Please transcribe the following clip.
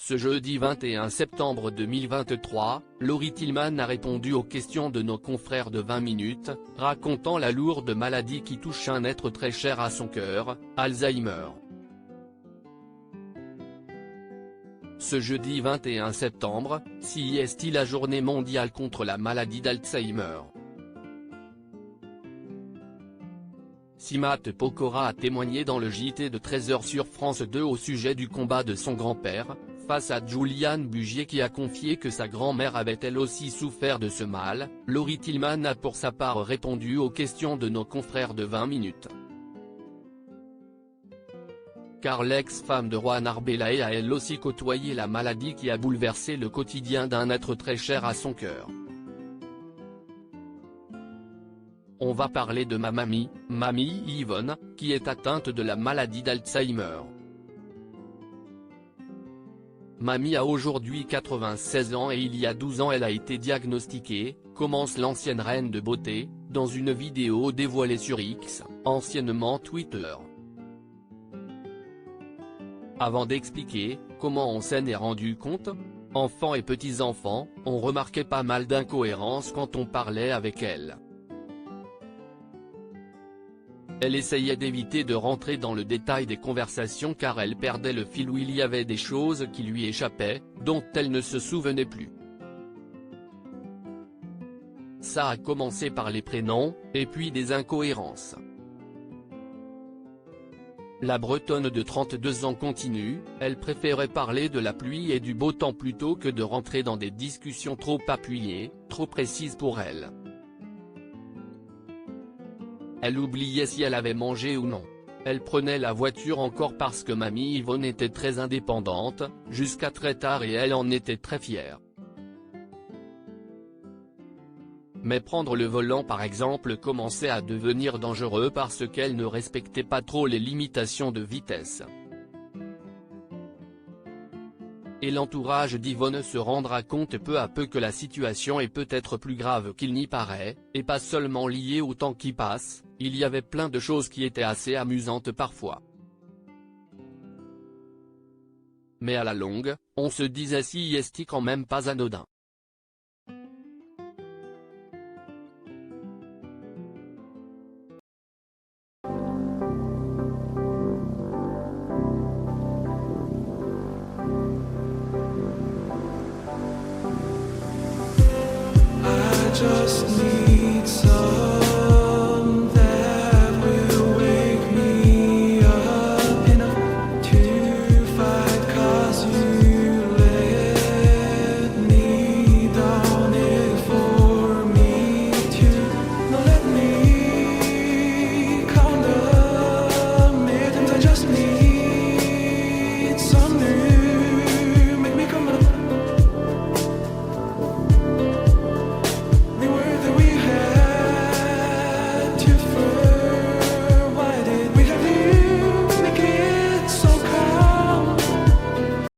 Ce jeudi 21 septembre 2023, Laurie Tillman a répondu aux questions de nos confrères de 20 minutes, racontant la lourde maladie qui touche un être très cher à son cœur, Alzheimer. Ce jeudi 21 septembre, CEST la journée mondiale contre la maladie d'Alzheimer. Simat Pokora a témoigné dans le JT de 13h sur France 2 au sujet du combat de son grand-père, face à Juliane Bugier qui a confié que sa grand-mère avait elle aussi souffert de ce mal. Laurie Tillman a pour sa part répondu aux questions de nos confrères de 20 minutes. Car l'ex-femme de Juan Arbelaez a elle aussi côtoyé la maladie qui a bouleversé le quotidien d'un être très cher à son cœur. On va parler de ma mamie Yvonne, qui est atteinte de la maladie d'Alzheimer. Mamie a aujourd'hui 96 ans et il y a 12 ans elle a été diagnostiquée, commence l'ancienne reine de beauté, dans une vidéo dévoilée sur X, anciennement Twitter. Avant d'expliquer comment on s'en est rendu compte, enfants et petits-enfants, on remarquait pas mal d'incohérences quand on parlait avec elle. Elle essayait d'éviter de rentrer dans le détail des conversations car elle perdait le fil où il y avait des choses qui lui échappaient, dont elle ne se souvenait plus. Ça a commencé par les prénoms, et puis des incohérences. La Bretonne de 32 ans continue, elle préférait parler de la pluie et du beau temps plutôt que de rentrer dans des discussions trop appuyées, trop précises pour elle. Elle oubliait si elle avait mangé ou non. Elle prenait la voiture encore parce que mamie Yvonne était très indépendante, jusqu'à très tard et elle en était très fière. Mais prendre le volant par exemple commençait à devenir dangereux parce qu'elle ne respectait pas trop les limitations de vitesse. Et l'entourage d'Yvonne se rendra compte peu à peu que la situation est peut-être plus grave qu'il n'y paraît, et pas seulement liée au temps qui passe, il y avait plein de choses qui étaient assez amusantes parfois. Mais à la longue, on se disait si est-il quand même pas anodin. Just